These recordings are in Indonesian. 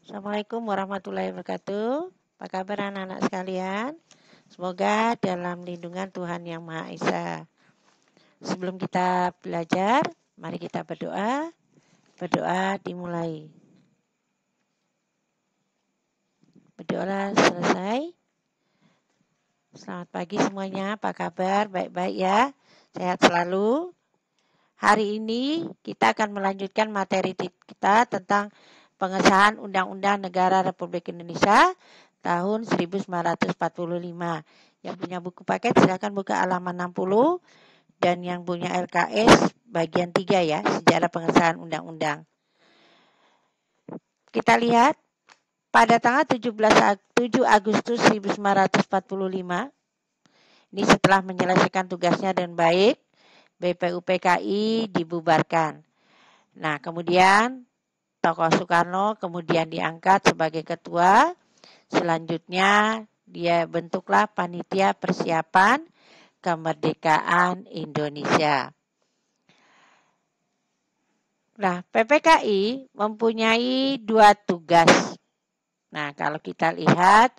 Assalamualaikum warahmatullahi wabarakatuh. Apa kabar anak-anak sekalian? Semoga dalam lindungan Tuhan Yang Maha Esa. Sebelum kita belajar, mari kita berdoa. Berdoa dimulai. Berdoa selesai. Selamat pagi semuanya. Apa kabar? Baik-baik ya? Sehat selalu. Hari ini kita akan melanjutkan materi kita tentang pengesahan Undang-Undang Negara Republik Indonesia tahun 1945. Yang punya buku paket silakan buka halaman 60 dan yang punya LKS bagian 3 ya, sejarah pengesahan undang-undang. Kita lihat pada tanggal 7 Agustus 1945, ini setelah menyelesaikan tugasnya dengan baik, BPUPKI dibubarkan. Nah, kemudian tokoh Soekarno kemudian diangkat sebagai ketua. Selanjutnya dia bentuklah panitia persiapan kemerdekaan Indonesia. Nah, PPKI mempunyai 2 tugas. Nah, kalau kita lihat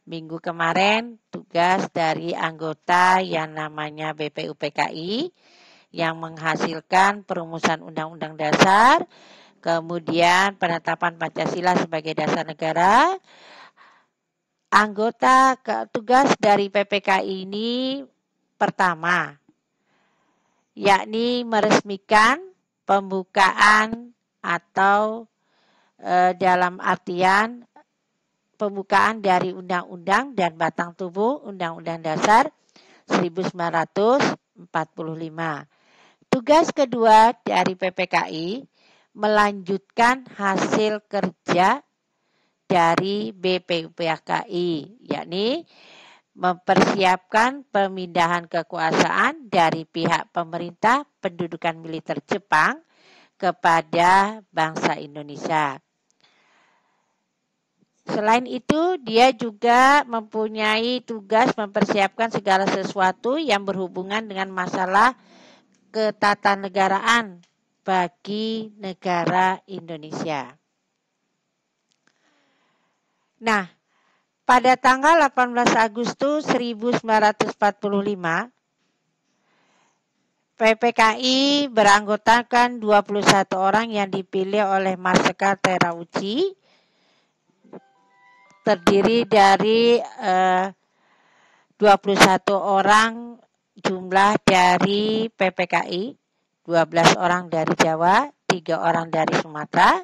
minggu kemarin tugas dari anggota yang namanya BPUPKI yang menghasilkan perumusan Undang-Undang Dasar, kemudian penetapan Pancasila sebagai dasar negara. Anggota tugas dari PPKI ini pertama, yakni meresmikan pembukaan atau dalam artian pembukaan dari Undang-Undang dan batang tubuh Undang-Undang Dasar 1945. Tugas kedua dari PPKI melanjutkan hasil kerja dari BPUPKI, yakni mempersiapkan pemindahan kekuasaan dari pihak pemerintah pendudukan militer Jepang kepada bangsa Indonesia. Selain itu, dia juga mempunyai tugas mempersiapkan segala sesuatu yang berhubungan dengan masalah ketatanegaraan bagi negara Indonesia. Nah, pada tanggal 18 Agustus 1945, PPKI beranggotakan 21 orang yang dipilih oleh Marsikal Terauchi, terdiri dari 21 orang jumlah dari PPKI, 12 orang dari Jawa, 3 orang dari Sumatera,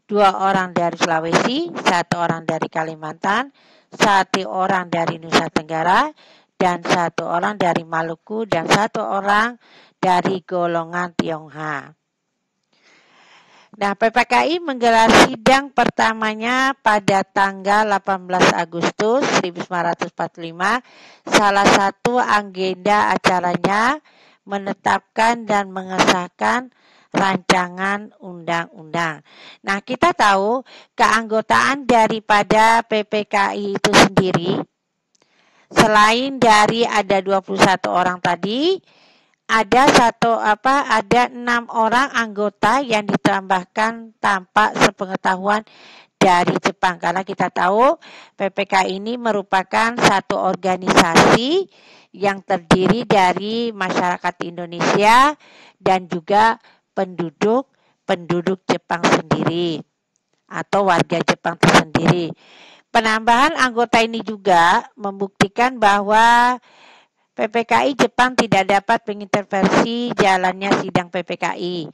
2 orang dari Sulawesi, 1 orang dari Kalimantan, 1 orang dari Nusa Tenggara, dan 1 orang dari Maluku, dan 1 orang dari golongan Tionghoa. Nah, PPKI menggelar sidang pertamanya pada tanggal 18 Agustus 1945. Salah satu agenda acaranya menetapkan dan mengesahkan rancangan undang-undang. Nah, kita tahu keanggotaan daripada PPKI itu sendiri, selain dari ada 21 orang tadi, ada 6 orang anggota yang ditambahkan tanpa sepengetahuan dari Jepang, karena kita tahu PPKI ini merupakan satu organisasi yang terdiri dari masyarakat Indonesia dan juga penduduk Jepang sendiri atau warga Jepang tersendiri. Penambahan anggota ini juga membuktikan bahwa PPKI Jepang tidak dapat mengintervensi jalannya sidang PPKI.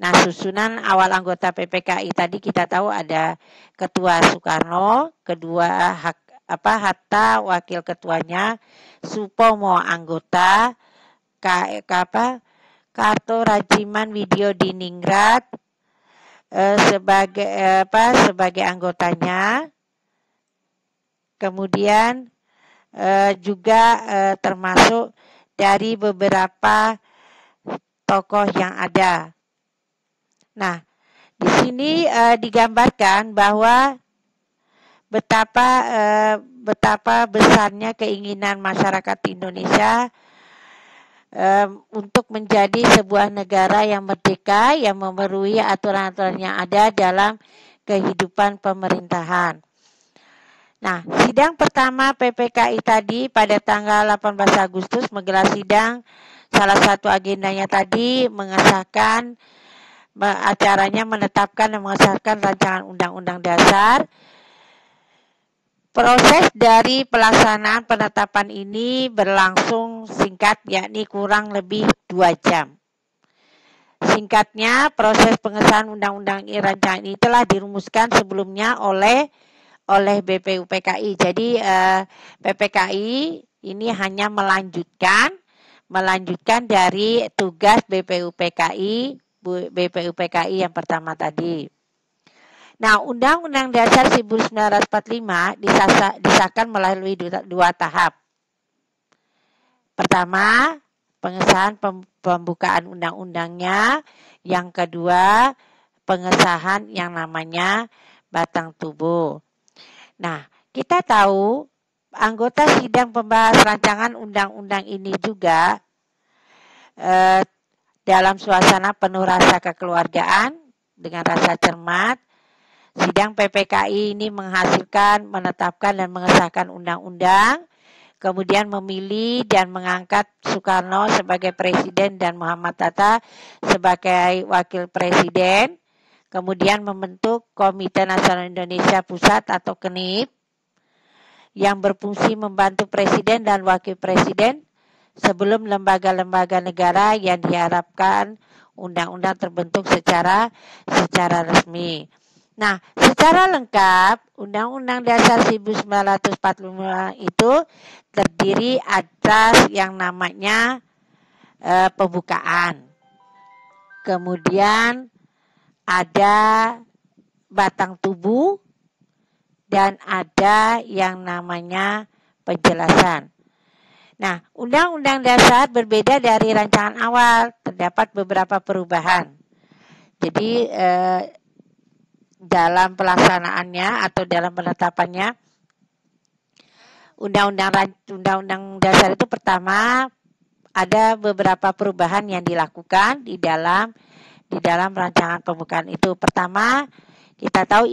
Nah, susunan awal anggota PPKI tadi kita tahu ada Ketua Soekarno, kedua Hatta wakil ketuanya, Supomo anggota, Karto Rajiman Widyodiningrat sebagai anggotanya. Kemudian juga termasuk dari beberapa tokoh yang ada. Nah, di sini digambarkan bahwa betapa besarnya keinginan masyarakat Indonesia untuk menjadi sebuah negara yang merdeka, yang memenuhi aturan-aturan yang ada dalam kehidupan pemerintahan. Nah, sidang pertama PPKI tadi pada tanggal 18 Agustus menggelar sidang. Salah satu agendanya tadi mengesahkan acaranya menetapkan dan mengesahkan rancangan undang-undang dasar. Proses dari pelaksanaan penetapan ini berlangsung singkat, yakni kurang lebih 2 jam. Singkatnya, proses pengesahan undang-undang rancangan ini telah dirumuskan sebelumnya oleh BPUPKI. Jadi PPKI ini hanya melanjutkan dari tugas BPUPKI yang pertama tadi. Nah, Undang-Undang Dasar 1945 disahkan melalui 2 tahap. Pertama, pengesahan pembukaan undang-undangnya. Yang kedua, pengesahan yang namanya batang tubuh. Nah, kita tahu anggota sidang pembahas rancangan undang-undang ini juga dalam suasana penuh rasa kekeluargaan dengan rasa cermat. Sidang PPKI ini menetapkan dan mengesahkan undang-undang, kemudian memilih dan mengangkat Soekarno sebagai presiden dan Muhammad Hatta sebagai wakil presiden, kemudian membentuk Komite Nasional Indonesia Pusat atau KNIP yang berfungsi membantu presiden dan wakil presiden sebelum lembaga-lembaga negara yang diharapkan undang-undang terbentuk secara resmi. Nah, secara lengkap, Undang-Undang Dasar 1945 itu terdiri atas yang namanya pembukaan. Kemudian ada batang tubuh dan ada yang namanya penjelasan. Nah, Undang-Undang Dasar berbeda dari rancangan awal, terdapat beberapa perubahan. Jadi dalam pelaksanaannya atau dalam penetapannya, Undang-Undang Dasar itu pertama ada beberapa perubahan yang dilakukan di dalam rancangan pembukaan itu. Pertama, kita tahu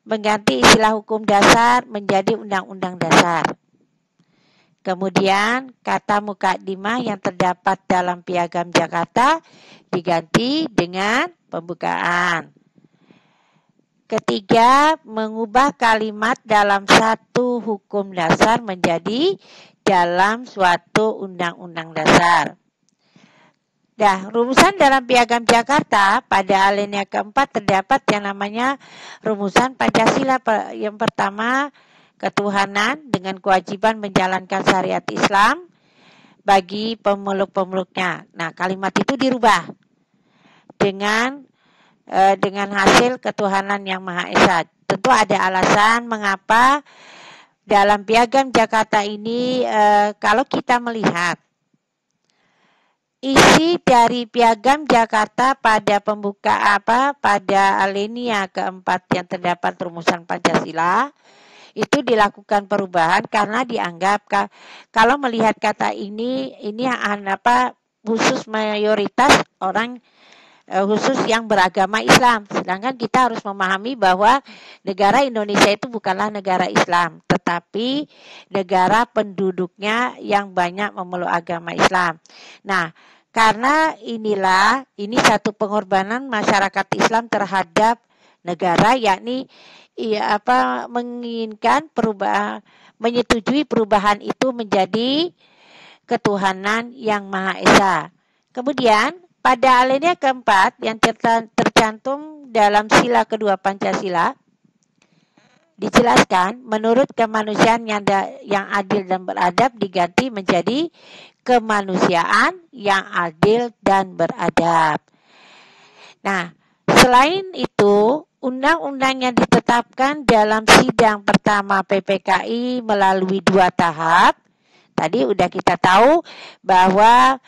mengganti istilah hukum dasar menjadi undang-undang dasar. Kemudian kata mukadimah yang terdapat dalam Piagam Jakarta diganti dengan pembukaan. Ketiga, mengubah kalimat dalam satu hukum dasar menjadi dalam suatu undang-undang dasar. Nah, rumusan dalam Piagam Jakarta pada alinea keempat terdapat yang namanya rumusan Pancasila. Yang pertama, ketuhanan dengan kewajiban menjalankan syariat Islam bagi pemeluk-pemeluknya. Nah, kalimat itu dirubah dengan hasil ketuhanan yang Maha Esa. Tentu ada alasan mengapa dalam Piagam Jakarta ini kalau kita melihat isi dari Piagam Jakarta pada pada alinea keempat yang terdapat rumusan Pancasila itu dilakukan perubahan karena dianggap kalau melihat kata ini khusus mayoritas orang khusus yang beragama Islam. Sedangkan kita harus memahami bahwa negara Indonesia itu bukanlah negara Islam, tetapi negara penduduknya yang banyak memeluk agama Islam. Nah, karena ini satu pengorbanan masyarakat Islam terhadap negara, yakni menginginkan menyetujui perubahan itu menjadi ketuhanan yang Maha Esa. Kemudian pada alinea keempat yang tercantum dalam sila kedua Pancasila dijelaskan menurut kemanusiaan yang adil dan beradab diganti menjadi kemanusiaan yang adil dan beradab. Nah, selain itu, undang-undang yang ditetapkan dalam sidang pertama PPKI melalui 2 tahap. Tadi udah kita tahu bahwa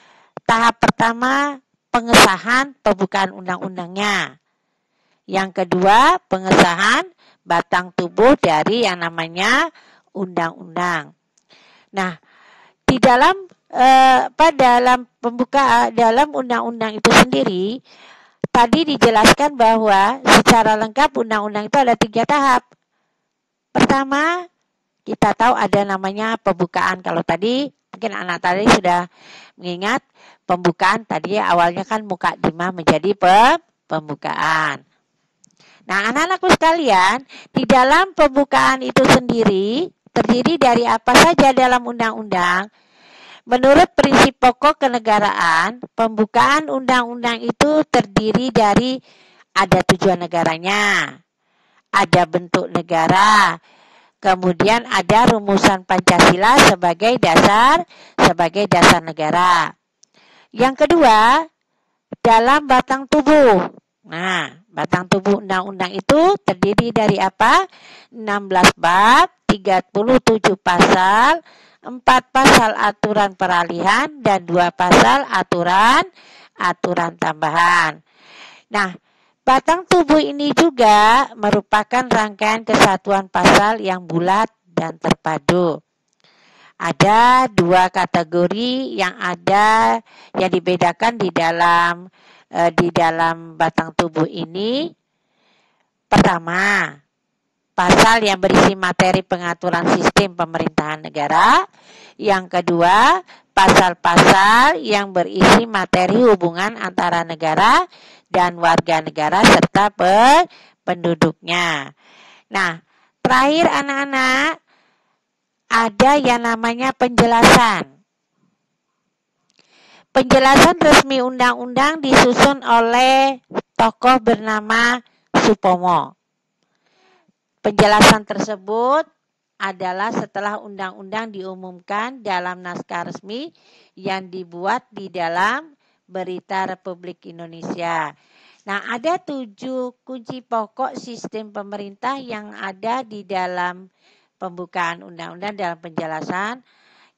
tahap pertama pengesahan pembukaan undang-undangnya. Yang kedua, pengesahan batang tubuh dari yang namanya undang-undang. Nah, di dalam dalam undang-undang itu sendiri tadi dijelaskan bahwa secara lengkap undang-undang itu ada 3 tahap. Pertama, kita tahu ada namanya pembukaan. Kalau tadi mungkin anak tadi sudah mengingat pembukaan tadi awalnya kan mukadimah menjadi pembukaan. Nah, anak-anakku sekalian, di dalam pembukaan itu sendiri terdiri dari apa saja dalam undang-undang. Menurut prinsip pokok kenegaraan, pembukaan undang-undang itu terdiri dari ada tujuan negaranya, ada bentuk negara, kemudian ada rumusan Pancasila sebagai dasar negara. Yang kedua, dalam batang tubuh. Nah, batang tubuh undang-undang itu terdiri dari apa? 16 bab, 37 pasal, 4 pasal aturan peralihan, dan 2 pasal aturan tambahan. Nah, batang tubuh ini juga merupakan rangkaian kesatuan pasal yang bulat dan terpadu. Ada 2 kategori yang dibedakan di dalam batang tubuh ini. Pertama, pasal yang berisi materi pengaturan sistem pemerintahan negara. Yang kedua, pasal-pasal yang berisi materi hubungan antara negara dan warga negara serta penduduknya. Nah, terakhir anak-anak, ada yang namanya penjelasan. Penjelasan resmi undang-undang disusun oleh tokoh bernama Supomo. Penjelasan tersebut adalah setelah undang-undang diumumkan dalam naskah resmi yang dibuat di dalam Berita Republik Indonesia. Nah, ada 7 kunci pokok sistem pemerintah yang ada di dalam pembukaan undang-undang dalam penjelasan.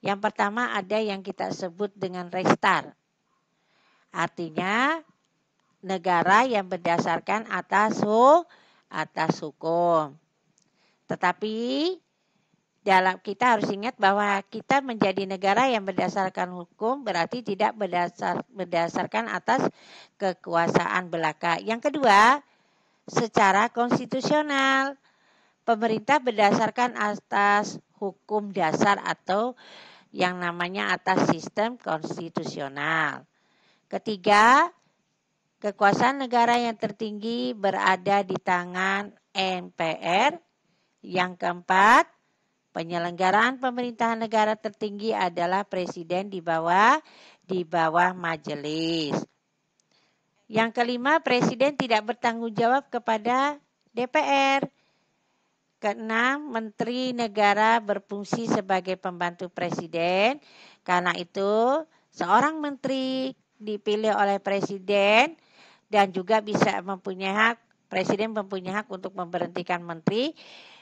Yang pertama ada yang kita sebut dengan restar. Artinya negara yang berdasarkan atas hukum. Tetapi kita harus ingat bahwa kita menjadi negara yang berdasarkan hukum berarti tidak berdasarkan atas kekuasaan belaka. Yang kedua, secara konstitusional. Pemerintah berdasarkan atas hukum dasar atau yang namanya atas sistem konstitusional. Ketiga, kekuasaan negara yang tertinggi berada di tangan MPR. Yang keempat, penyelenggaraan pemerintahan negara tertinggi adalah presiden di bawah majelis. Yang kelima, presiden tidak bertanggung jawab kepada DPR. Keenam, menteri negara berfungsi sebagai pembantu presiden. Karena itu, seorang menteri dipilih oleh presiden dan juga bisa presiden mempunyai hak untuk memberhentikan menteri.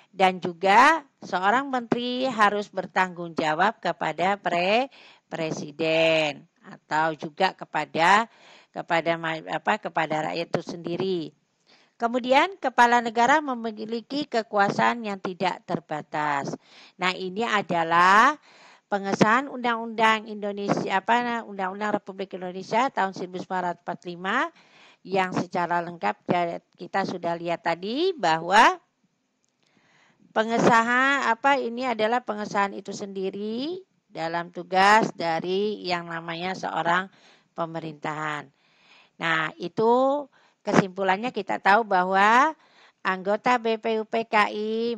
Dan juga seorang menteri harus bertanggung jawab kepada presiden atau juga kepada rakyat itu sendiri. Kemudian kepala negara memiliki kekuasaan yang tidak terbatas. Nah, ini adalah pengesahan Undang-Undang Indonesia Undang-Undang Republik Indonesia tahun 1945 yang secara lengkap kita sudah lihat tadi bahwa pengesahan ini adalah pengesahan itu sendiri dalam tugas dari yang namanya seorang pemerintahan. Nah, itu kesimpulannya kita tahu bahwa anggota BPUPKI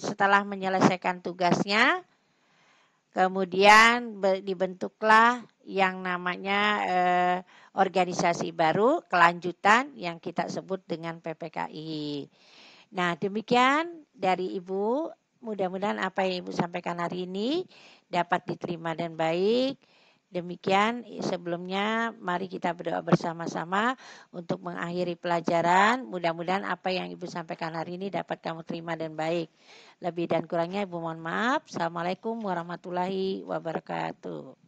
setelah menyelesaikan tugasnya, kemudian dibentuklah yang namanya organisasi baru kelanjutan yang kita sebut dengan PPKI. Nah, demikian dari Ibu. Mudah-mudahan apa yang Ibu sampaikan hari ini dapat diterima dan baik. Demikian sebelumnya mari kita berdoa bersama-sama untuk mengakhiri pelajaran. Mudah-mudahan apa yang Ibu sampaikan hari ini dapat kamu terima dan baik. Lebih dan kurangnya Ibu mohon maaf. Assalamualaikum warahmatullahi wabarakatuh.